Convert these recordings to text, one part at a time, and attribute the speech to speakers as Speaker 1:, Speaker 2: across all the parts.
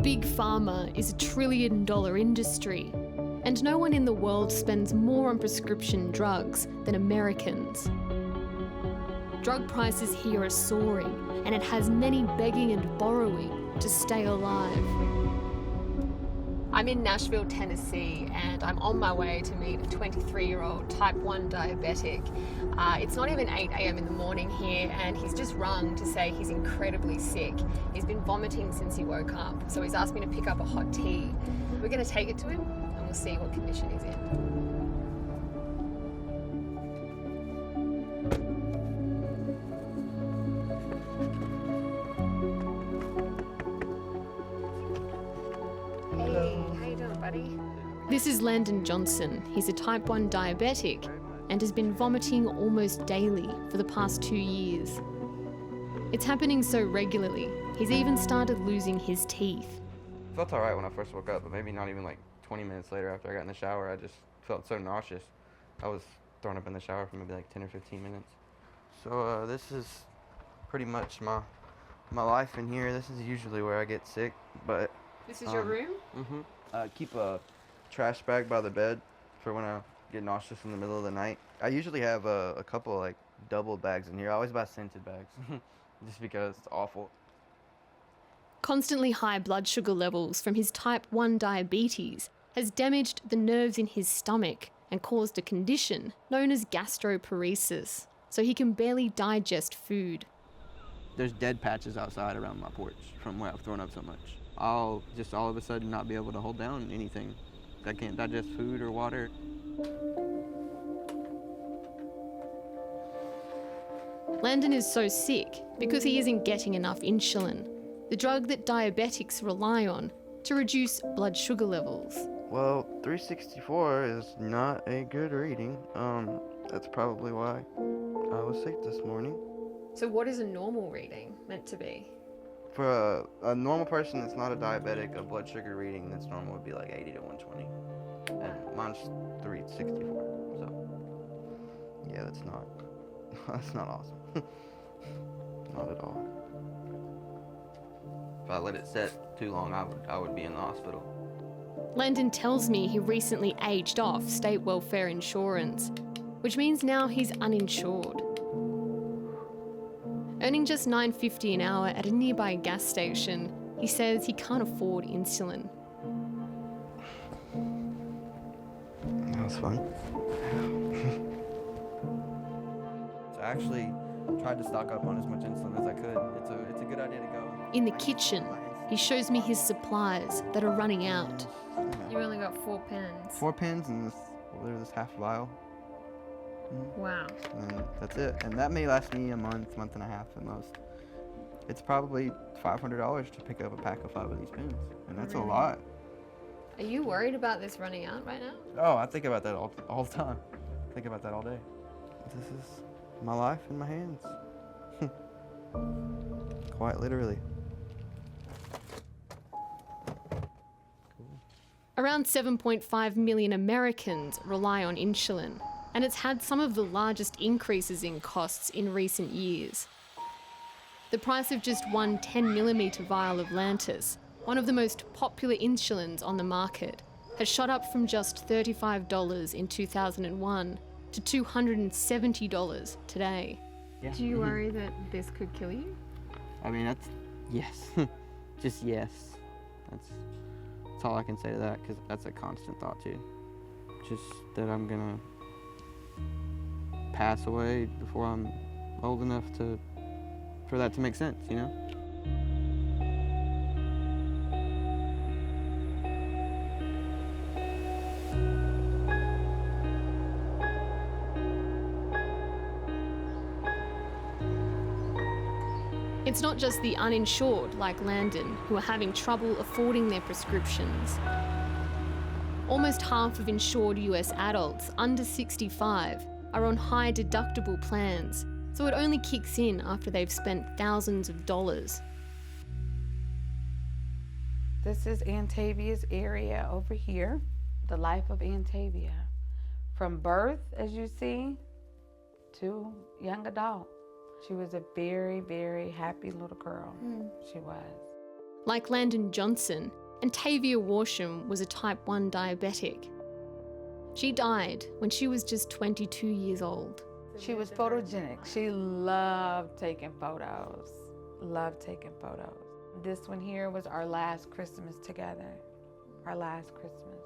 Speaker 1: Big Pharma is $1 trillion industry, and no one in the world spends more on prescription drugs than Americans. Drug prices here are soaring, and it has many begging and borrowing to stay alive. I'm in Nashville, Tennessee, and I'm on my way to meet a 23-year-old type 1 diabetic. It's not even 8 a.m. in the morning here, and he's just rung to say he's incredibly sick. He's been vomiting since he woke up, so he's asked me to pick up a hot tea. We're going to take it to him, and we'll see what condition he's in. This is Landon Johnson. He's a type 1 diabetic and has been vomiting almost daily for the past 2 years. It's happening so regularly, he's even started losing his teeth.
Speaker 2: I felt alright when I first woke up, but maybe not even like 20 minutes later after I got in the shower, I just felt so nauseous. I was thrown up in the shower for maybe like 10 or 15 minutes. So this is pretty much my life in here. This is usually where I get sick, but...
Speaker 1: This is your room?
Speaker 2: Mm-hmm. I keep a trash bag by the bed for when I get nauseous in the middle of the night. I usually have a couple like double bags in here. I always buy scented bags just because it's awful.
Speaker 1: Constantly high blood sugar levels from his type 1 diabetes has damaged the nerves in his stomach and caused a condition known as gastroparesis, so he can barely digest food.
Speaker 2: There's dead patches outside around my porch from where I've thrown up so much. I'll just all of a sudden not be able to hold down anything. I can't digest food or water.
Speaker 1: Landon is so sick because he isn't getting enough insulin, the drug that diabetics rely on to reduce blood sugar levels.
Speaker 2: Well, 364 is not a good reading. That's probably why I was sick this morning.
Speaker 1: So what is a normal reading meant to be?
Speaker 2: For a normal person that's not a diabetic, a blood sugar reading that's normal would be like 80 to 120. And mine's 364, so yeah, that's not awesome. Not at all. If I let it set too long, I would be in the hospital.
Speaker 1: Landon tells me he recently aged off state welfare insurance, which means now he's uninsured. Earning just $9.50 an hour at a nearby gas station, he says he can't afford insulin.
Speaker 2: That was fun. So I actually tried to stock up on as much insulin as I could. It's a good idea to go.
Speaker 1: In the kitchen, he shows me his supplies that are running out. You only got 4 pens.
Speaker 2: 4 pens and this half vial.
Speaker 1: Wow.
Speaker 2: And that's it. And that may last me a month and a half at most. It's probably $500 to pick up a pack of 5 of these pens. And that's a lot.
Speaker 1: Are you worried about this running out right now?
Speaker 2: Oh, I think about that all the time. I think about that all day. This is my life in my hands. Quite literally.
Speaker 1: Around 7.5 million Americans rely on insulin, and it's had some of the largest increases in costs in recent years. The price of just one 10mm vial of Lantus, one of the most popular insulins on the market, has shot up from just $35 in 2001 to $270 today.
Speaker 2: Yeah.
Speaker 1: Do you worry that this could kill you?
Speaker 2: I mean, that's yes. Just yes. That's all I can say to that, because that's a constant thought too. Just that I'm gonna pass away before I'm old enough for that to make sense, you know?
Speaker 1: It's not just the uninsured like Landon who are having trouble affording their prescriptions. Almost half of insured US adults under 65 are on high deductible plans, so it only kicks in after they've spent thousands of dollars.
Speaker 3: This is Antavia's area over here, the life of Antavia. From birth, as you see, to young adult. She was a very, very happy little girl. She was.
Speaker 1: Like Landon Johnson, Antavia Warsham was a type 1 diabetic. She died when she was just 22 years old.
Speaker 3: She was photogenic. She loved taking photos. Loved taking photos. This one here was our last Christmas together. Our last Christmas.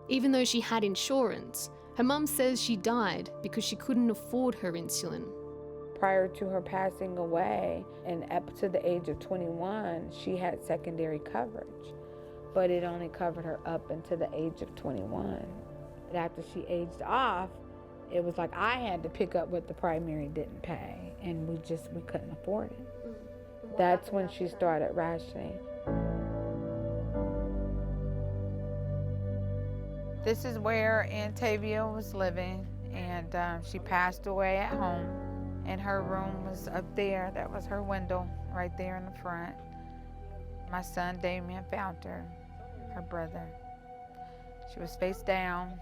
Speaker 1: Even though she had insurance, her mum says she died because she couldn't afford her insulin.
Speaker 3: Prior to her passing away and up to the age of 21, she had secondary coverage, but it only covered her up until the age of 21. But after she aged off, it was like I had to pick up what the primary didn't pay, and we couldn't afford it. That's when she started rationing. This is where Antavia was living, and she passed away at home. And her room was up there. That was her window right there in the front. My son Damien found her brother. She was face down.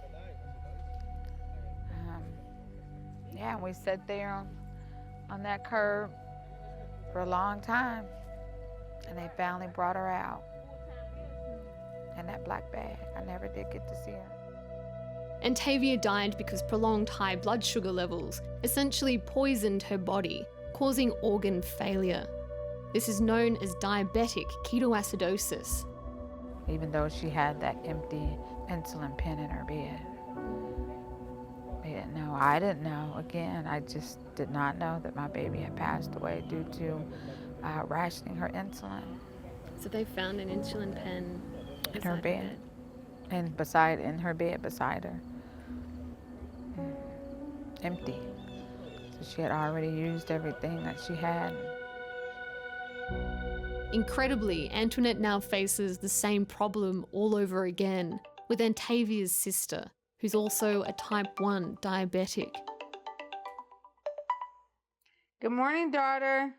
Speaker 3: And we sat there on that curb for a long time. And they finally brought her out in that black bag. I never did get to see her.
Speaker 1: Antavia died because prolonged high blood sugar levels essentially poisoned her body, causing organ failure. This is known as diabetic ketoacidosis.
Speaker 3: Even though she had that empty insulin pen in her bed, they didn't know. I didn't know. Again, I just did not know that my baby had passed away due to rationing her insulin.
Speaker 1: So they found an insulin pen
Speaker 3: in her bed, and in her bed beside her. Empty. So she had already used everything that she had.
Speaker 1: Incredibly, Antoinette now faces the same problem all over again with Antavia's sister, who's also a type 1 diabetic.
Speaker 3: Good morning, daughter.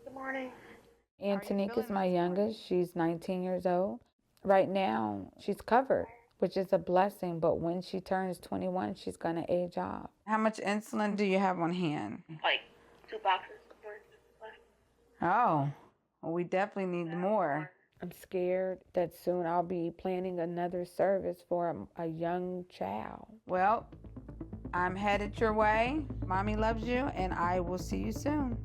Speaker 4: Good morning.
Speaker 3: Antonique is my youngest. She's 19 years old. Right now, she's covered, which is a blessing, but when she turns 21, she's going to age off. How much insulin do you have on hand?
Speaker 4: Like 2 boxes.
Speaker 3: Oh, well, we definitely need more. I'm scared that soon I'll be planning another service for a young child. Well, I'm headed your way. Mommy loves you, and I will see you soon.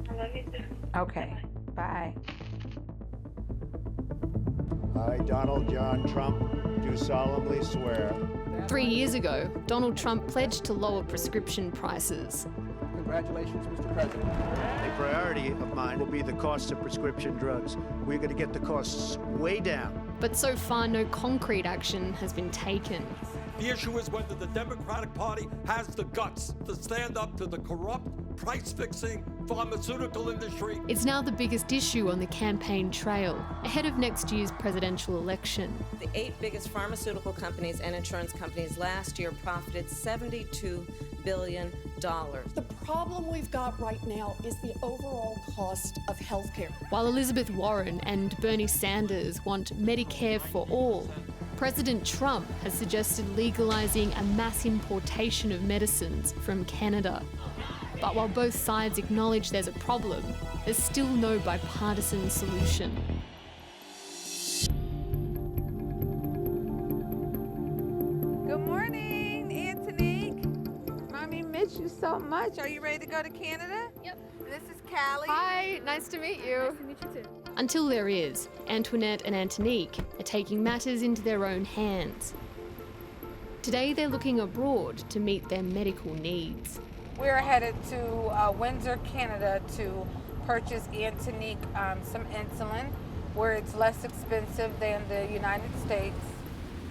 Speaker 4: I love you too.
Speaker 3: Okay, bye.
Speaker 5: I, Donald John Trump, do solemnly swear.
Speaker 1: 3 years ago, Donald Trump pledged to lower prescription prices.
Speaker 6: Congratulations, Mr. President.
Speaker 5: A priority of mine will be the cost of prescription drugs. We're going to get the costs way down.
Speaker 1: But so far, no concrete action has been taken.
Speaker 7: The issue is whether the Democratic Party has the guts to stand up to the corrupt, price-fixing pharmaceutical industry.
Speaker 1: It's now the biggest issue on the campaign trail, ahead of next year's presidential election.
Speaker 8: The 8 biggest pharmaceutical companies and insurance companies last year profited $72 billion.
Speaker 9: The problem we've got right now is the overall cost of healthcare.
Speaker 1: While Elizabeth Warren and Bernie Sanders want Medicare for all, President Trump has suggested legalising a mass importation of medicines from Canada. But while both sides acknowledge there's a problem, there's still no bipartisan solution.
Speaker 3: Good morning, Antonique. Mommy missed you so much. Are you ready to go to Canada?
Speaker 10: Yep.
Speaker 3: This is Callie.
Speaker 10: Hi, nice to meet you.
Speaker 9: Nice to meet you too.
Speaker 1: Until there is, Antoinette and Antonique are taking matters into their own hands. Today they're looking abroad to meet their medical needs.
Speaker 3: We're headed to Windsor, Canada to purchase Antonique some insulin where it's less expensive than the United States.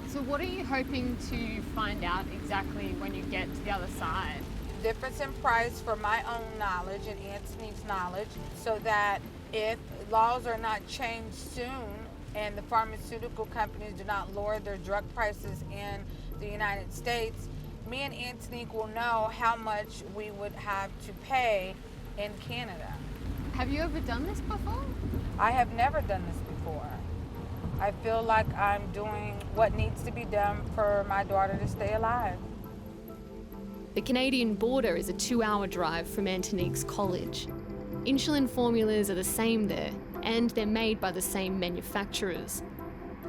Speaker 10: So what are you hoping to find out exactly when you get to the other side?
Speaker 3: Difference in price for my own knowledge and Antonique's knowledge, so that if laws are not changed soon and the pharmaceutical companies do not lower their drug prices in the United States, me and Antonique will know how much we would have to pay in Canada.
Speaker 10: Have you ever done this before?
Speaker 3: I have never done this before. I feel like I'm doing what needs to be done for my daughter to stay alive.
Speaker 1: The Canadian border is a 2-hour drive from Antonique's college. Insulin formulas are the same there, and they're made by the same manufacturers.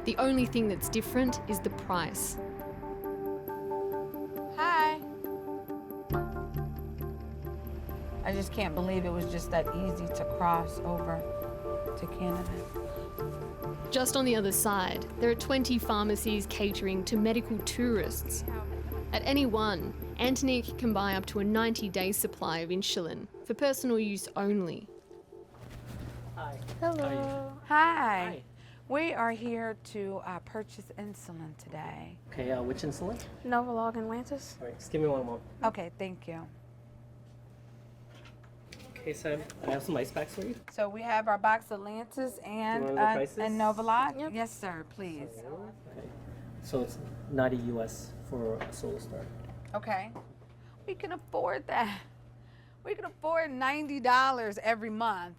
Speaker 1: The only thing that's different is the price.
Speaker 3: Hi. I just can't believe it was just that easy to cross over to Canada.
Speaker 1: Just on the other side, there are 20 pharmacies catering to medical tourists. At any one, Antonique can buy up to a 90-day supply of insulin for personal use only.
Speaker 11: Hi.
Speaker 3: Hello. Hi. We are here to purchase insulin today.
Speaker 11: Okay, which insulin?
Speaker 12: Novolog and Lantus.
Speaker 11: All right, just give me one moment.
Speaker 3: Okay, thank you.
Speaker 11: Okay, so I have some ice packs for you.
Speaker 3: So we have our box of Lantus and Novolog. Yep. Yes, sir, please.
Speaker 11: Okay. So it's 90 US for a solo start.
Speaker 3: Okay. We can afford that. We can afford $90 every month.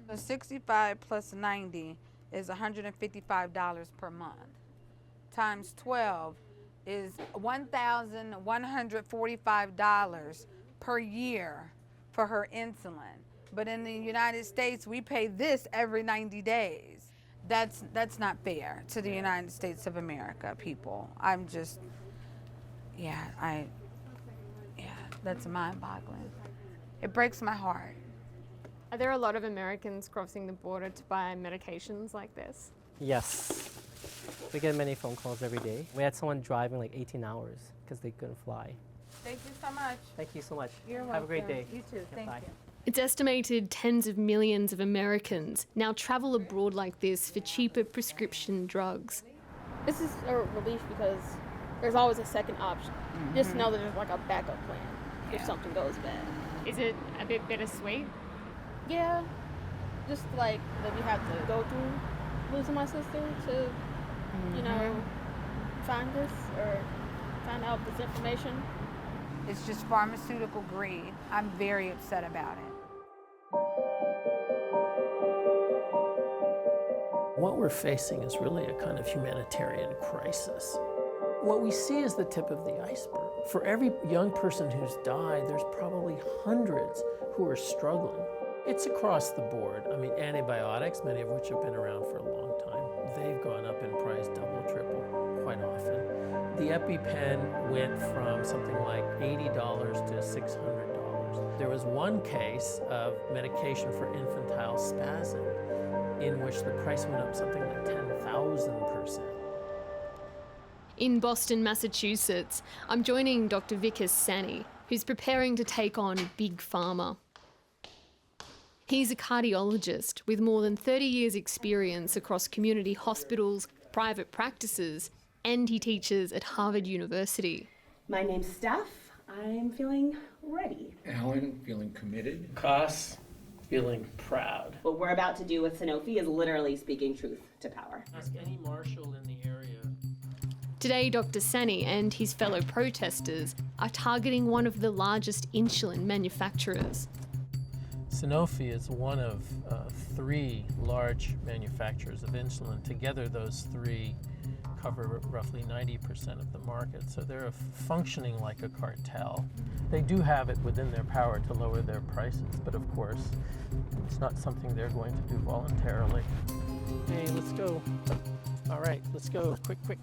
Speaker 3: So 65 plus 90 is $155 per month. Times 12 is $1,145 per year for her insulin. But in the United States, we pay this every 90 days. That's not fair to the United States of America, people. I'm just, that's mind-boggling. It breaks my heart.
Speaker 10: Are there a lot of Americans crossing the border to buy medications like this?
Speaker 11: Yes. We get many phone calls every day. We had someone driving like 18 hours because they couldn't fly.
Speaker 3: Thank you so much.
Speaker 11: Thank you so much.
Speaker 3: You're welcome.
Speaker 11: Have a great day.
Speaker 3: You too. Thank you.
Speaker 1: It's estimated tens of millions of Americans now travel abroad like this for cheaper prescription drugs.
Speaker 12: This is a relief because there's always a second option. Just know that there's like a backup plan if something goes bad.
Speaker 10: Is it a bit bittersweet?
Speaker 12: Yeah, just like that we have to go through losing my sister to, find this or find out this information.
Speaker 3: It's just pharmaceutical greed. I'm very upset about it.
Speaker 13: What we're facing is really a kind of humanitarian crisis. What we see is the tip of the iceberg. For every young person who's died, there's probably hundreds who are struggling. It's across the board. I mean, antibiotics, many of which have been around for a long time, they've gone up in price double, triple, quite often. The EpiPen went from something like $80 to $600. There was one case of medication for infantile spasm in which the price went up something like 10,000%.
Speaker 1: In Boston, Massachusetts, I'm joining Dr. Vikas Sani, who's preparing to take on Big Pharma. He's a cardiologist with more than 30 years' experience across community hospitals, private practices, and he teaches at Harvard University.
Speaker 14: My name's Steph. I'm feeling ready.
Speaker 15: Alan, feeling committed.
Speaker 13: Coss, feeling proud.
Speaker 14: What we're about to do with Sanofi is literally speaking truth to power.
Speaker 13: Ask any marshal in the area.
Speaker 1: Today, Dr. Sani and his fellow protesters are targeting one of the largest insulin manufacturers.
Speaker 13: Sanofi is one of 3 large manufacturers of insulin. Together, those 3 cover roughly 90% of the market, so they're functioning like a cartel. They do have it within their power to lower their prices, but of course, it's not something they're going to do voluntarily. Hey, let's go. All right, let's go, quick.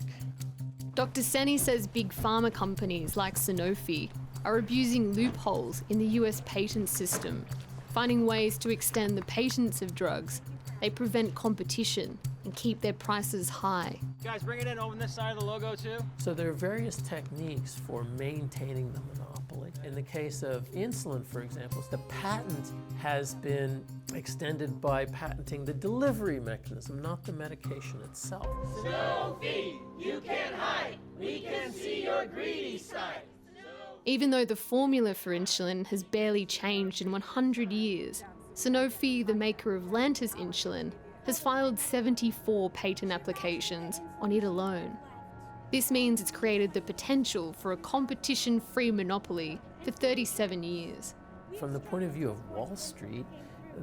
Speaker 1: Dr. Sani says big pharma companies like Sanofi are abusing loopholes in the US patent system, finding ways to extend the patents of drugs. They prevent competition and keep their prices high.
Speaker 16: Guys, bring it in, open this side of the logo too.
Speaker 13: So there are various techniques for maintaining the monopoly. In the case of insulin, for example, the patent has been extended by patenting the delivery mechanism, not the medication itself.
Speaker 17: Sanofi, you can't hide. We can see your greedy side.
Speaker 1: Even though the formula for insulin has barely changed in 100 years, Sanofi, the maker of Lantus insulin, has filed 74 patent applications on it alone. This means it's created the potential for a competition-free monopoly for 37 years.
Speaker 13: From the point of view of Wall Street,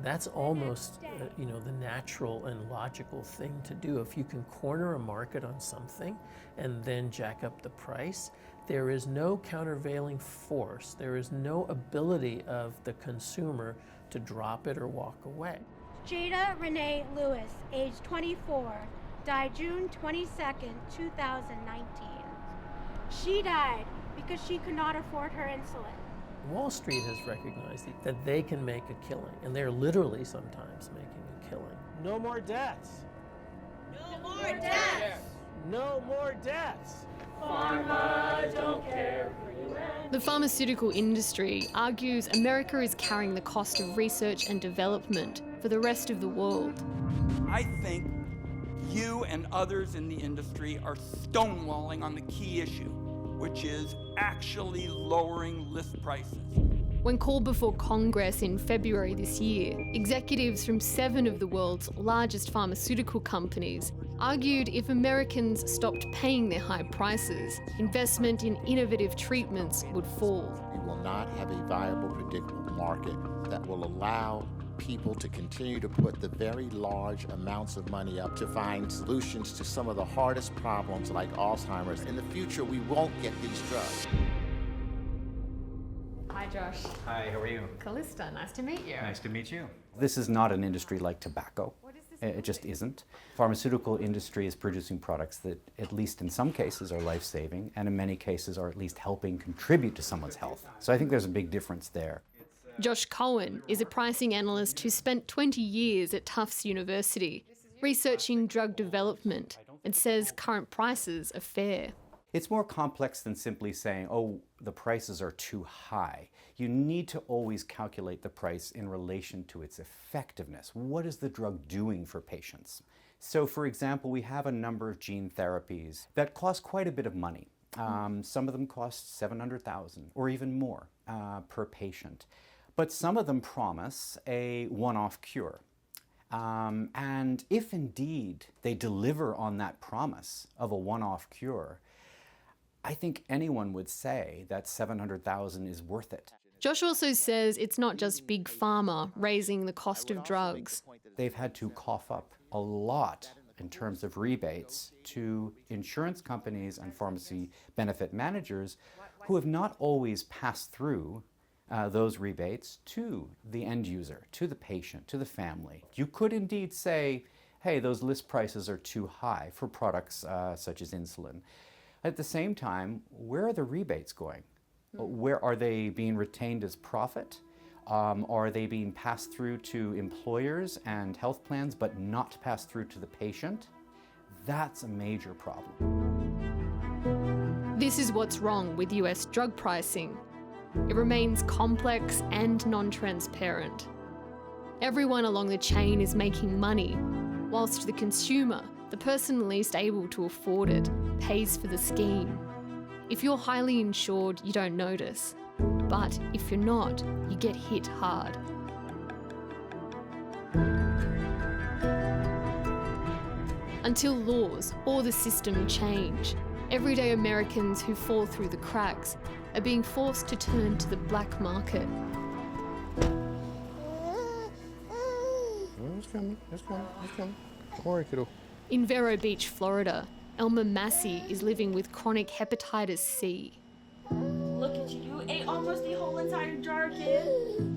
Speaker 13: that's almost the natural and logical thing to do. If you can corner a market on something and then jack up the price, there is no countervailing force. There is no ability of the consumer to drop it or walk away.
Speaker 18: Jada Renee Lewis, age 24, died June 22nd, 2019. She died because she could not afford her insulin.
Speaker 13: Wall Street has recognized that they can make a killing, and they're literally sometimes making a killing.
Speaker 16: No more deaths.
Speaker 17: No more deaths.
Speaker 16: No more deaths.
Speaker 17: Pharma don't care for you.
Speaker 1: The pharmaceutical industry argues America is carrying the cost of research and development for the rest of the world.
Speaker 19: I think you and others in the industry are stonewalling on the key issue, which is actually lowering list prices.
Speaker 1: When called before Congress in February this year, executives from 7 of the world's largest pharmaceutical companies argued if Americans stopped paying their high prices, investment in innovative treatments would fall.
Speaker 20: We will not have a viable, predictable market that will allow people to continue to put the very large amounts of money up to find solutions to some of the hardest problems like Alzheimer's. In the future, we won't get these drugs.
Speaker 1: Hi, Josh.
Speaker 21: Hi, how are you?
Speaker 1: Callista, nice to meet you.
Speaker 21: Nice to meet you. This is not an industry like tobacco. It just isn't. Pharmaceutical industry is producing products that, at least in some cases, are life-saving, and in many cases are at least helping contribute to someone's health. So I think there's a big difference there.
Speaker 1: Josh Cohen is a pricing analyst who spent 20 years at Tufts University researching drug development and says current prices are fair.
Speaker 21: It's more complex than simply saying, oh, the prices are too high. You need to always calculate the price in relation to its effectiveness. What is the drug doing for patients? So, for example, we have a number of gene therapies that cost quite a bit of money. Some of them cost $700,000 or even more per patient. But some of them promise a one-off cure. And if indeed they deliver on that promise of a one-off cure, I think anyone would say that $700,000 is worth it.
Speaker 1: Josh also says it's not just Big Pharma raising the cost of drugs.
Speaker 21: They've had to cough up a lot in terms of rebates to insurance companies and pharmacy benefit managers who have not always passed through those rebates to the end user, to the patient, to the family. You could indeed say, hey, those list prices are too high for products such as insulin. At the same time, where are the rebates going? Where are they being retained as profit? Are they being passed through to employers and health plans but not passed through to the patient? That's a major problem.
Speaker 1: This is what's wrong with US drug pricing. It remains complex and non-transparent. Everyone along the chain is making money, whilst the consumer, the person least able to afford it, pays for the scheme. If you're highly insured, you don't notice. But if you're not, you get hit hard. Until laws or the system change, everyday Americans who fall through the cracks are being forced to turn to the black market.
Speaker 2: It's coming, it's coming, it's coming. Don't worry, kiddo.
Speaker 1: In Vero Beach, Florida, Elma Massey is living with chronic hepatitis C.
Speaker 22: Look at you, you ate almost the whole entire jar, kid.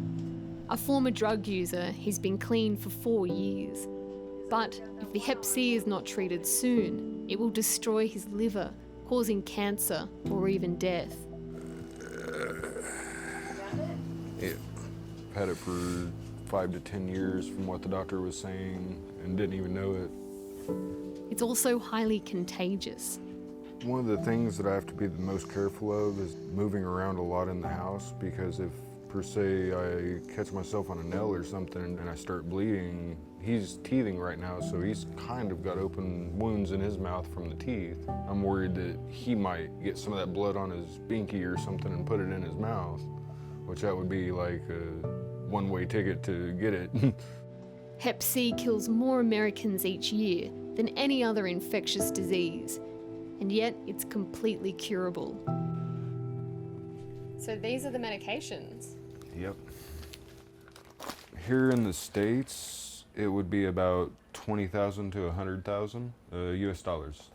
Speaker 1: A former drug user, he's been clean for 4 years. But if the hep C is not treated soon, it will destroy his liver, causing cancer or even death.
Speaker 23: I've had it for 5 to 10 years from what the doctor was saying and didn't even know it.
Speaker 1: It's also highly contagious.
Speaker 23: One of the things that I have to be the most careful of is moving around a lot in the house, because if, per se, I catch myself on a nail or something and I start bleeding, he's teething right now, so he's kind of got open wounds in his mouth from the teeth. I'm worried that he might get some of that blood on his binky or something and put it in his mouth, which that would be like a one-way ticket to get it.
Speaker 1: Hep C kills more Americans each year than any other infectious disease, and yet it's completely curable. So these are the medications?
Speaker 23: Yep. Here in the States, it would be about 20,000 to 100,000 US dollars,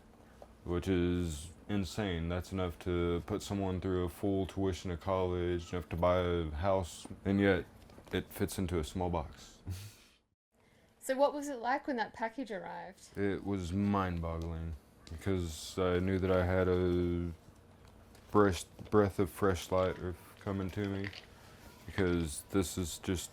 Speaker 23: which is insane. That's enough to put someone through a full tuition of college, enough to buy a house, and yet it fits into a small box.
Speaker 1: So what was it like when that package arrived?
Speaker 23: It was mind-boggling because I knew that I had a breath of fresh light coming to me, because this is just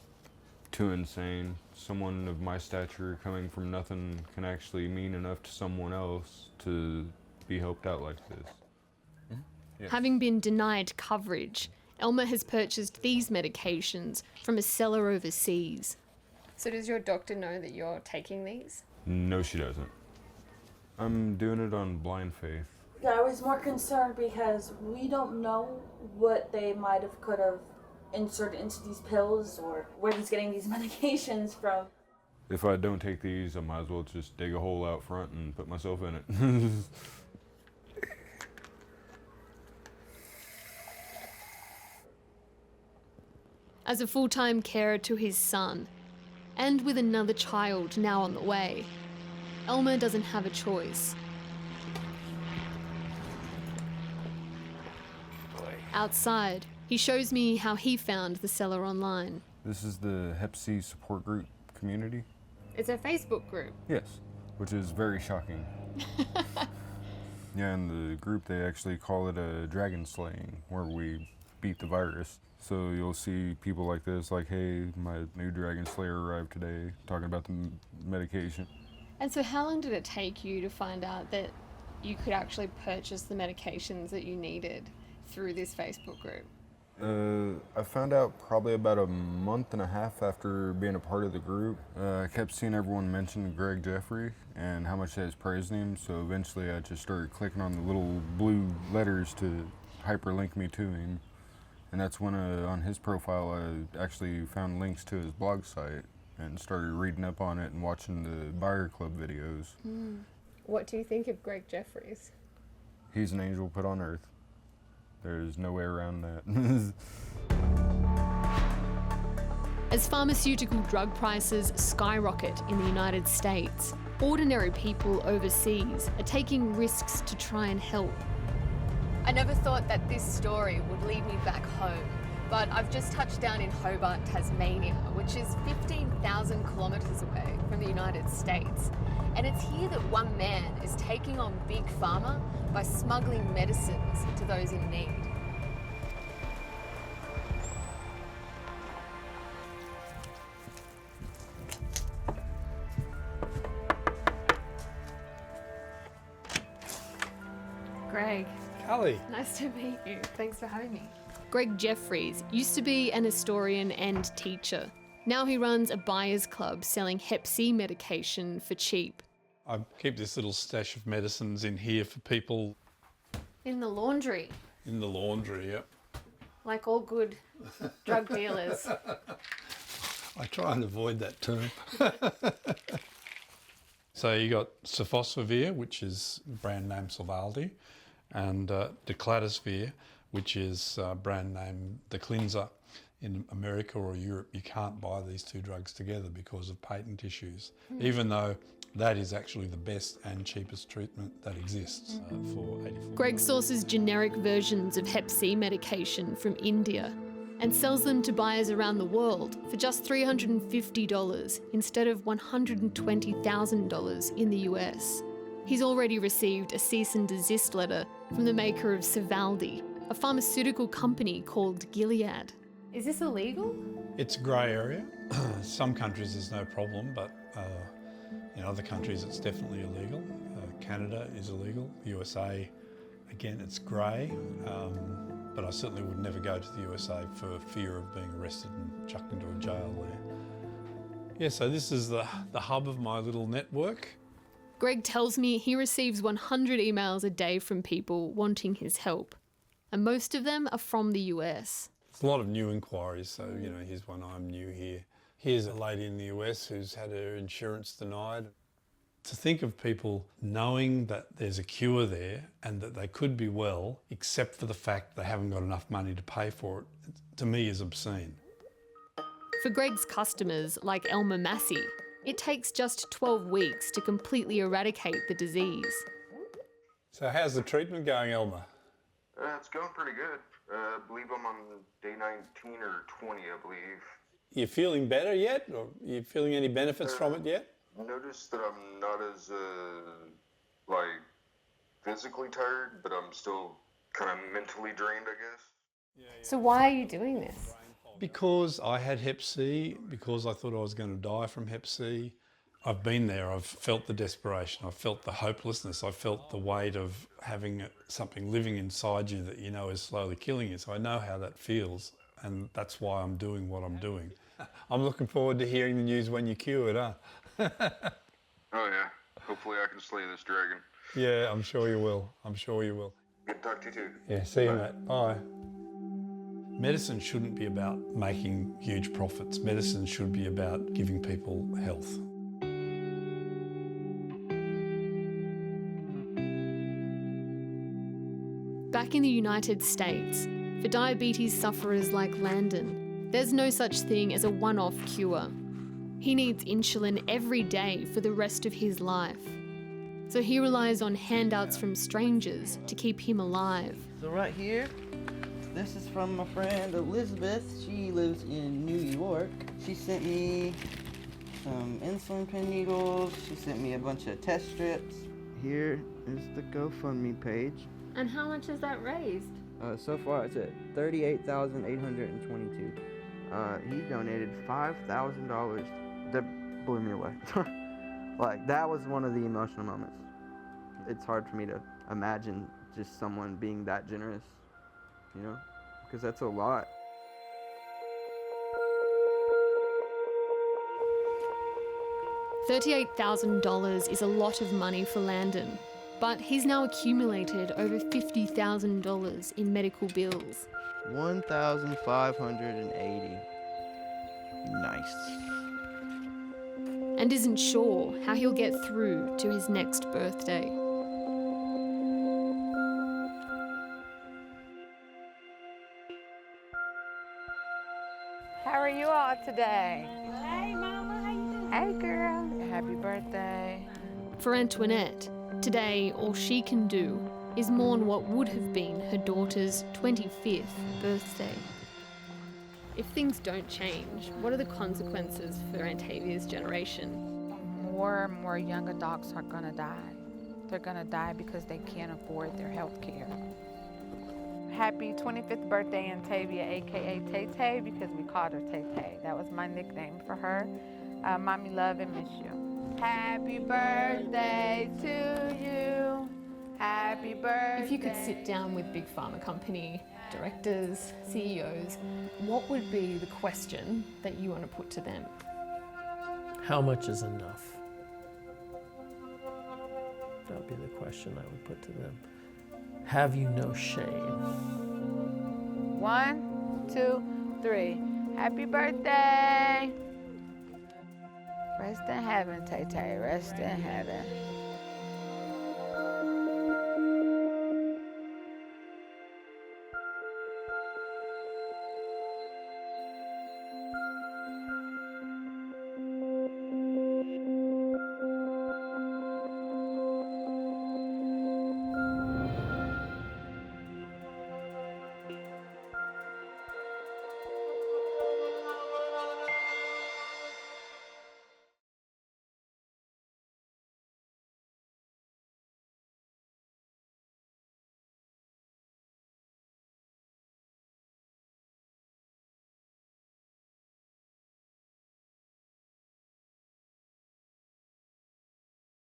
Speaker 23: too insane. Someone of my stature coming from nothing can actually mean enough to someone else to be helped out like this. Yes.
Speaker 1: Having been denied coverage, Elma has purchased these medications from a seller overseas. So does your doctor know that you're taking these?
Speaker 23: No, she doesn't. I'm doing it on blind faith.
Speaker 22: Yeah, I was more concerned because we don't know what they could have inserted into these pills or where he's getting these medications from.
Speaker 23: If I don't take these, I might as well just dig a hole out front and put myself in it.
Speaker 1: As a full-time carer to his son, and with another child now on the way, Elma doesn't have a choice. Outside, he shows me how he found the seller online.
Speaker 23: This is the Hep C support group community.
Speaker 1: It's a Facebook group.
Speaker 23: Yes, which is very shocking. Yeah, in the group they actually call it a dragon slaying, where we beat the virus. So you'll see people like this, like, hey, my new dragon slayer arrived today, talking about the medication.
Speaker 1: And so how long did it take you to find out that you could actually purchase the medications that you needed through this Facebook group?
Speaker 23: I found out probably about a month and a half after being a part of the group. I kept seeing everyone mention Greg Jeffrey and how much they was praising him, so eventually I just started clicking on the little blue letters to hyperlink me to him. And that's when on his profile I actually found links to his blog site and started reading up on it and watching the Buyer Club videos.
Speaker 1: What do you think of Greg Jeffries?
Speaker 23: He's an angel put on earth. There's no way around that.
Speaker 1: As pharmaceutical drug prices skyrocket in the United States, ordinary people overseas are taking risks to try and help. I never thought that this story would lead me back home, but I've just touched down in Hobart, Tasmania, which is 15,000 kilometres away from the United States. And it's here that one man is taking on Big Pharma by smuggling medicines to those in need. Greg.
Speaker 16: Callie.
Speaker 1: Nice to meet you. Thanks for having me. Greg Jeffries used to be an historian and teacher. Now he runs a buyers club selling Hep C medication for cheap.
Speaker 4: I keep this little stash of medicines in here for people.
Speaker 1: In the laundry.
Speaker 4: In the laundry, yep.
Speaker 1: Like all good drug dealers.
Speaker 4: I try and avoid that term. So you got sofosbuvir, which is brand name Sovaldi, and decladisvir, which is brand name the cleanser. In America or Europe, you can't buy these two drugs together because of patent issues, even though that is actually the best and cheapest treatment that exists for 84.
Speaker 1: Greg sources generic versions of Hep C medication from India and sells them to buyers around the world for just $350 instead of $120,000 in the US. He's already received a cease and desist letter from the maker of Sovaldi, a pharmaceutical company called Gilead. Is this illegal?
Speaker 4: It's a grey area. Some countries there's no problem, but in other countries it's definitely illegal. Canada is illegal. USA, again, it's grey, but I certainly would never go to the USA for fear of being arrested and chucked into a jail there. Yeah, so this is the hub of my little network.
Speaker 1: Greg tells me he receives 100 emails a day from people wanting his help, and most of them are from the US.
Speaker 4: There's a lot of new inquiries, so, you know, here's one, I'm new here. Here's a lady in the US who's had her insurance denied. To think of people knowing that there's a cure there and that they could be well, except for the fact they haven't got enough money to pay for it, to me is obscene.
Speaker 1: For Greg's customers, like Elma Massey, it takes just 12 weeks to completely eradicate the disease.
Speaker 4: So how's the treatment going, Elma?
Speaker 23: It's going pretty good. I believe I'm on day 19 or 20, I believe.
Speaker 4: You feeling better yet, or you feeling any benefits from it yet?
Speaker 23: I noticed that I'm not as like physically tired, but I'm still kind of mentally drained, I guess.
Speaker 1: So why are you doing this?
Speaker 4: Because I had Hep C, because I thought I was going to die from Hep C. I've been there, I've felt the desperation, I've felt the hopelessness, I've felt the weight of having something living inside you that you know is slowly killing you. So I know how that feels, and that's why I'm doing what I'm doing. I'm looking forward to hearing the news when you're cured, huh?
Speaker 23: Oh yeah, hopefully I can slay this dragon.
Speaker 4: Yeah, I'm sure you will. I'm sure you will.
Speaker 23: Good to talk to you too.
Speaker 4: Yeah, see you, mate. Bye. Medicine shouldn't be about making huge profits. Medicine should be about giving people health.
Speaker 1: Back in the United States, for diabetes sufferers like Landon, there's no such thing as a one-off cure. He needs insulin every day for the rest of his life. So he relies on handouts from strangers to keep him alive.
Speaker 5: So right here, this is from my friend Elizabeth. She lives in New York. She sent me some insulin pen needles. She sent me a bunch of test strips. Here is the GoFundMe page.
Speaker 1: And how much has that raised?
Speaker 5: So far it's at $38,822. He donated $5,000. That blew me away. Like, that was one of the emotional moments. It's hard for me to imagine just someone being that generous, you know, because that's a lot.
Speaker 1: $38,000 is a lot of money for Landon, but he's now accumulated over $50,000 in medical bills.
Speaker 5: 1,580. Nice.
Speaker 1: And isn't sure how he'll get through to his next birthday.
Speaker 3: How are you all today?
Speaker 18: Hey, Mama, how you doing?
Speaker 3: Hey, girl. Happy birthday.
Speaker 1: For Antoinette, today all she can do is mourn what would have been her daughter's 25th birthday. If things don't change, what are the consequences for Antavia's generation?
Speaker 3: More and more young adults are gonna die. They're gonna die because they can't afford their health care. Happy 25th birthday, Antavia, aka Tay Tay, because we called her Tay Tay. That was my nickname for her. Mommy, love and miss you. Happy birthday to you. Happy birthday.
Speaker 1: If you could sit down with big pharma company directors, CEOs, what would be the question that you want to put to them?
Speaker 13: How much is enough? That would be the question I would put to them. Have you no shame?
Speaker 3: 1, 2, 3. Happy birthday. Rest in heaven, Tay Tay. Rest in heaven.